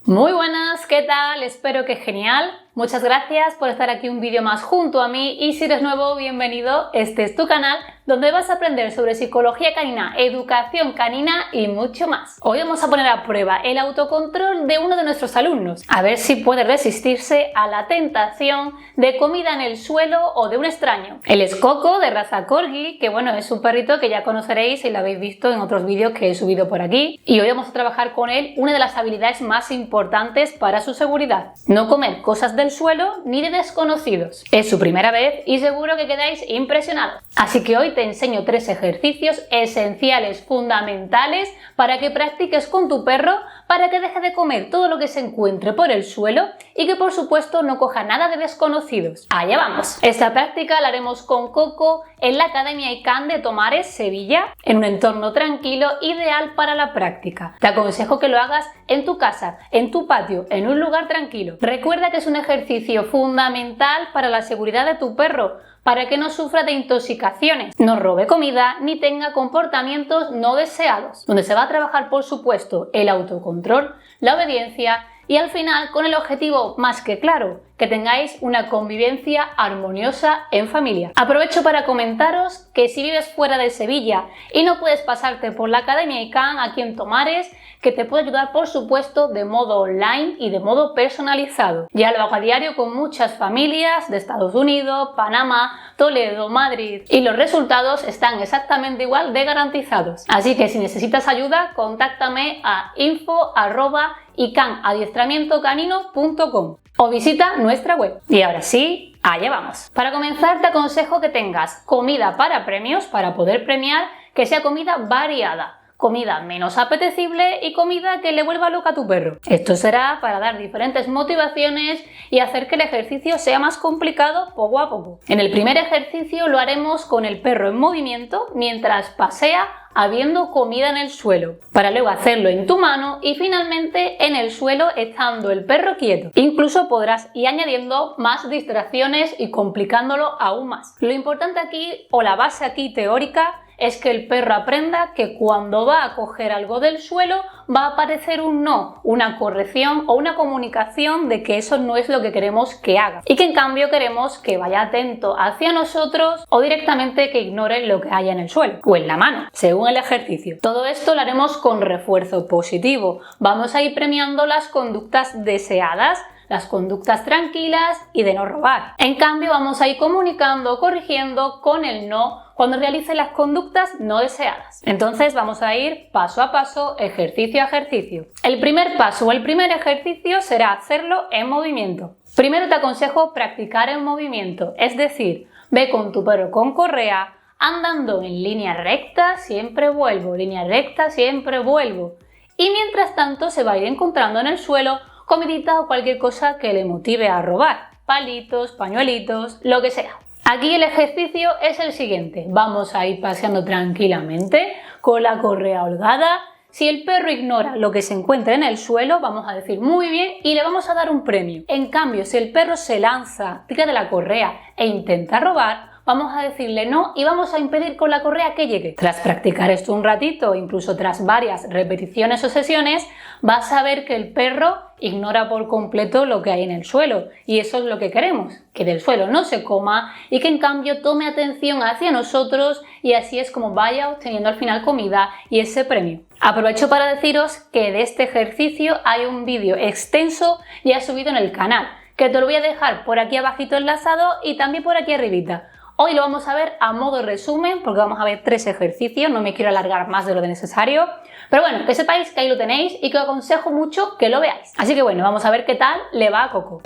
Muy buenas, ¿qué tal? Espero que genial. Muchas gracias por estar aquí un vídeo más junto a mí y si eres nuevo, bienvenido. Este es tu canal donde vas a aprender sobre psicología canina, educación canina y mucho más. Hoy vamos a poner a prueba el autocontrol de uno de nuestros alumnos, a ver si puede resistirse a la tentación de comida en el suelo o de un extraño. Él es Coco, de raza Corgi, que bueno, es un perrito que ya conoceréis y lo habéis visto en otros vídeos que he subido por aquí. Y hoy vamos a trabajar con él una de las habilidades más importantes para su seguridad: no comer cosas del suelo ni de desconocidos. Es su primera vez y seguro que quedáis impresionados. Así que hoy te enseño 3 ejercicios esenciales, fundamentales, para que practiques con tu perro, para que deje de comer todo lo que se encuentre por el suelo y que por supuesto no coja nada de desconocidos. Allá vamos. Esta práctica la haremos con Coco en la Academia ICANN de Tomares, Sevilla, en un entorno tranquilo, ideal para la práctica. Te aconsejo que lo hagas en tu casa, en tu patio, en un lugar tranquilo. Recuerda que es un ejercicio fundamental para la seguridad de tu perro, para que no sufra de intoxicaciones, no robe comida ni tenga comportamientos no deseados, donde se va a trabajar por supuesto el autocontrol, la obediencia y al final con el objetivo más que claro, que tengáis una convivencia armoniosa en familia. Aprovecho para comentaros que si vives fuera de Sevilla y no puedes pasarte por la Academia ICANN aquí en Tomares, que te puedo ayudar por supuesto de modo online y de modo personalizado. Ya lo hago a diario con muchas familias de Estados Unidos, Panamá, Toledo, Madrid y los resultados están exactamente igual de garantizados. Así que si necesitas ayuda, contáctame a info@icannadiestramientocanino.com o visita nuestra web. Y ahora sí, allá vamos. Para comenzar te aconsejo que tengas comida para premios, para poder premiar, que sea comida variada. Comida menos apetecible y comida que le vuelva loca a tu perro. Esto será para dar diferentes motivaciones y hacer que el ejercicio sea más complicado poco a poco. En el primer ejercicio lo haremos con el perro en movimiento mientras pasea habiendo comida en el suelo, para luego hacerlo en tu mano y finalmente en el suelo estando el perro quieto. Incluso podrás ir añadiendo más distracciones y complicándolo aún más. Lo importante aquí, o la base aquí teórica, es que el perro aprenda que cuando va a coger algo del suelo va a aparecer un no, una corrección o una comunicación de que eso no es lo que queremos que haga y que en cambio queremos que vaya atento hacia nosotros o directamente que ignore lo que haya en el suelo o en la mano, según el ejercicio. Todo esto lo haremos con refuerzo positivo. Vamos a ir premiando las conductas deseadas, las conductas tranquilas y de no robar. En cambio vamos a ir comunicando, corrigiendo con el no cuando realice las conductas no deseadas. Entonces vamos a ir paso a paso, ejercicio a ejercicio. El primer paso o el primer ejercicio será hacerlo en movimiento. Primero te aconsejo practicar en movimiento, es decir, ve con tu perro con correa, andando en línea recta, siempre vuelvo, línea recta, siempre vuelvo. Y mientras tanto se va a ir encontrando en el suelo comidita o cualquier cosa que le motive a robar, palitos, pañuelitos, lo que sea. Aquí el ejercicio es el siguiente: vamos a ir paseando tranquilamente con la correa holgada. Si el perro ignora lo que se encuentra en el suelo, vamos a decir muy bien y le vamos a dar un premio. En cambio, si el perro se lanza, tira de la correa e intenta robar, vamos a decirle no y vamos a impedir con la correa que llegue. Tras practicar esto un ratito, incluso tras varias repeticiones o sesiones, vas a ver que el perro ignora por completo lo que hay en el suelo y eso es lo que queremos, que del suelo no se coma y que en cambio tome atención hacia nosotros y así es como vaya obteniendo al final comida y ese premio. Aprovecho para deciros que de este ejercicio hay un vídeo extenso ya subido en el canal, que te lo voy a dejar por aquí abajito enlazado y también por aquí arribita. Hoy lo vamos a ver a modo resumen porque vamos a ver 3 ejercicios, no me quiero alargar más de lo necesario. Pero bueno, que sepáis que ahí lo tenéis y que os aconsejo mucho que lo veáis. Así que bueno, vamos a ver qué tal le va a Coco.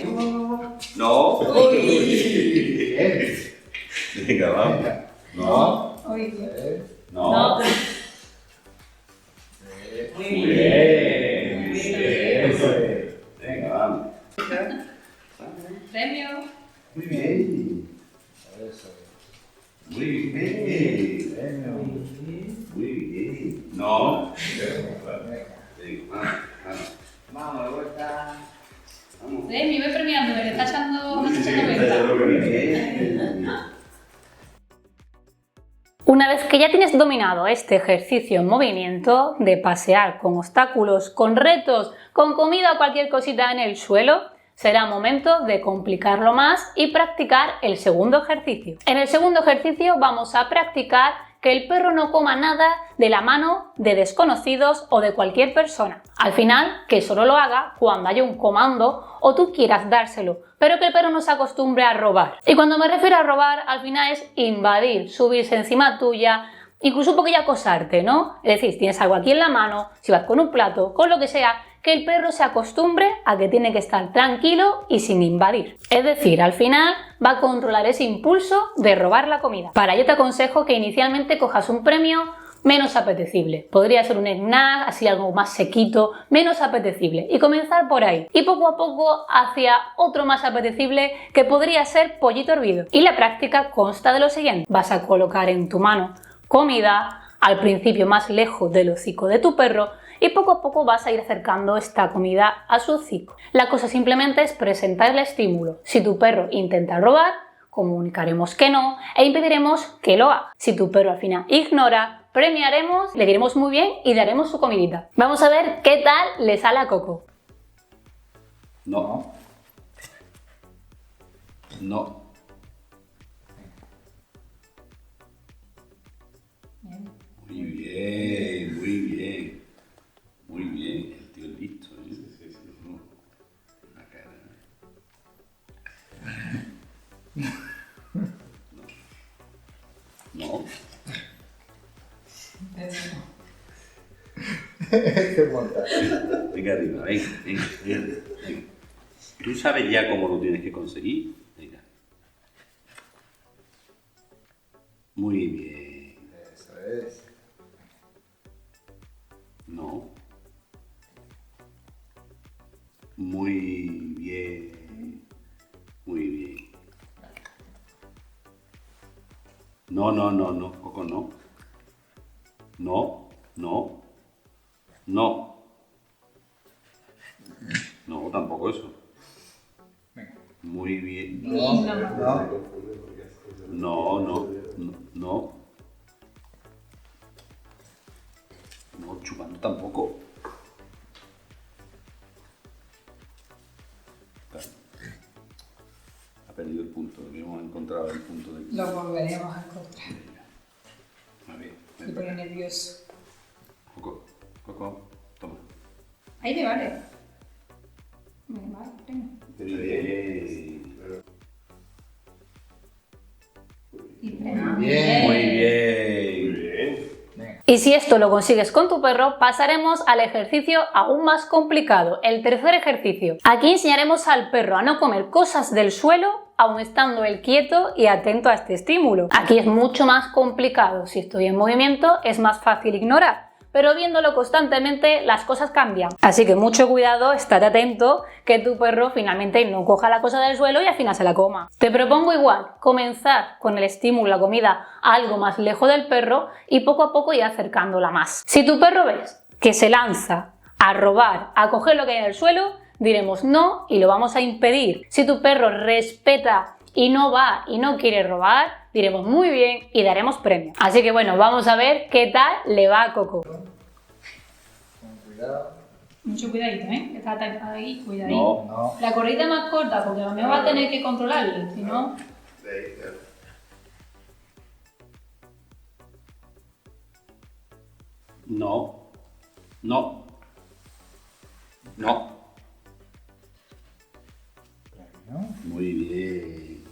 No. Venga, vamos. No. No. Muy bien. Muy bien. Venga, vamos. Premio. Muy bien. Muy bien. Muy bien. No. Vamos, de vuelta. Vamos. Premio, voy premiando, me le está echando Muy bien. Una vez que ya tienes dominado este ejercicio en movimiento de pasear con obstáculos, con retos, con comida o cualquier cosita en el suelo, será momento de complicarlo más y practicar el segundo ejercicio. En el segundo ejercicio vamos a practicar que el perro no coma nada de la mano de desconocidos o de cualquier persona. Al final, que solo lo haga cuando haya un comando o tú quieras dárselo, pero que el perro no se acostumbre a robar. Y cuando me refiero a robar, al final es invadir, subirse encima tuya, incluso un poquillo acosarte, ¿no? Es decir, si tienes algo aquí en la mano, si vas con un plato, con lo que sea, que el perro se acostumbre a que tiene que estar tranquilo y sin invadir. Es decir, al final va a controlar ese impulso de robar la comida. Para ello te aconsejo que inicialmente cojas un premio menos apetecible. Podría ser un snack, así algo más sequito, menos apetecible. Y comenzar por ahí. Y poco a poco hacia otro más apetecible que podría ser pollito hervido. Y la práctica consta de lo siguiente. Vas a colocar en tu mano comida, al principio más lejos del hocico de tu perro, y poco a poco vas a ir acercando esta comida a su hocico. La cosa simplemente es presentar el estímulo. Si tu perro intenta robar, comunicaremos que no e impediremos que lo haga. Si tu perro al final ignora, premiaremos, le diremos muy bien y daremos su comidita. Vamos a ver qué tal le sale a Coco. No. No. Muy bien, muy bien. Muy bien, el tío es listo, ¿eh? Sí. La cara. No. Qué montaje. Venga arriba, venga. ¿Tú sabes ya cómo lo tienes que conseguir? Venga. Muy bien. Eso es. No. Muy bien. Muy bien. No, Coco, no. No. No, tampoco eso. Venga. Muy bien. No. No, chupando tampoco. Claro. Ha perdido el punto, habíamos encontrado el punto de... Lo volveremos a encontrar. A ver, Me pone nervioso. Coco, toma. Ahí me vale. Me vale, tengo. Bien. Y premio. Bien. Muy bien. Venga. Y si esto lo consigues con tu perro, pasaremos al ejercicio aún más complicado, el tercer ejercicio. Aquí enseñaremos al perro a no comer cosas del suelo, aun estando él quieto y atento a este estímulo. Aquí es mucho más complicado. Si estoy en movimiento, es más fácil ignorar, pero viéndolo constantemente las cosas cambian. Así que mucho cuidado, estate atento que tu perro finalmente no coja la cosa del suelo y al final se la coma. Te propongo igual, comenzar con el estímulo, la comida, algo más lejos del perro y poco a poco ir acercándola más. Si tu perro ves que se lanza a robar, a coger lo que hay en el suelo, diremos no y lo vamos a impedir. Si tu perro respeta y no va y no quiere robar, diremos muy bien y daremos premio. Así que bueno, vamos a ver qué tal le va a Coco. Con cuidado. Mucho cuidadito, ¿eh? Que está ahí, cuidadito. No. La corrida más corta, porque a lo mejor va a tener que controlarlo, si no... No. Premio. Muy bien.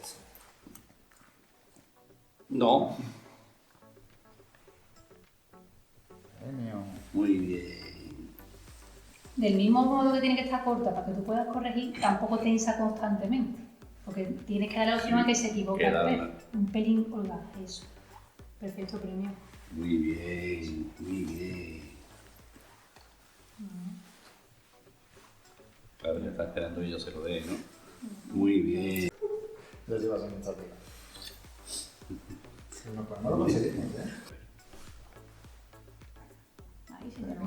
Eso. No. Premio. Muy bien. Del mismo modo que tiene que estar corta para que tú puedas corregir, tampoco tensa constantemente. Porque tienes que darle la opción a que se equivoque. Queda ¿ves? una. Un pelín holgada, eso. Perfecto premio. Muy bien. Claro, ya está esperando y yo se lo dé, ¿no? Muy bien. Ya llevas un mensaje. No lo conseguimos, ¿eh? Ahí sí, Premio.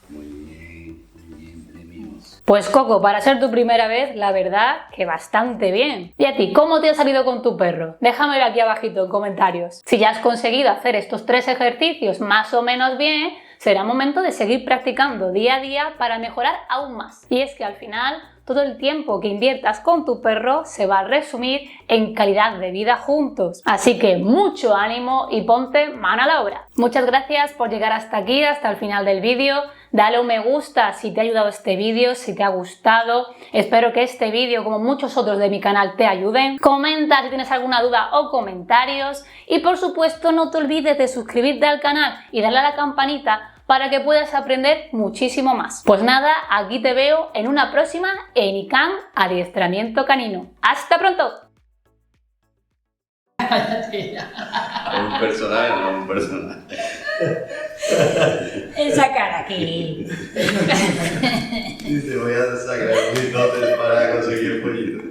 Muy bien, premios. Pues Coco, para ser tu primera vez, la verdad que bastante bien. ¿Y a ti, cómo te ha salido con tu perro? Déjamelo aquí abajito en comentarios. Si ya has conseguido hacer estos 3 ejercicios más o menos bien, será momento de seguir practicando día a día para mejorar aún más. Y es que al final, todo el tiempo que inviertas con tu perro se va a resumir en calidad de vida juntos. Así que mucho ánimo y ponte mano a la obra. Muchas gracias por llegar hasta aquí, hasta el final del vídeo. Dale un me gusta si te ha ayudado este vídeo, si te ha gustado. Espero que este vídeo, como muchos otros de mi canal, te ayuden. Comenta si tienes alguna duda o comentarios. Y por supuesto, no te olvides de suscribirte al canal y darle a la campanita para que puedas aprender muchísimo más. Pues nada, aquí te veo en una próxima en ICANN Adiestramiento Canino. ¡Hasta pronto! Un personaje, no un personaje. Esa cara aquí. Y te voy a sacar mis dotes para conseguir el pollito.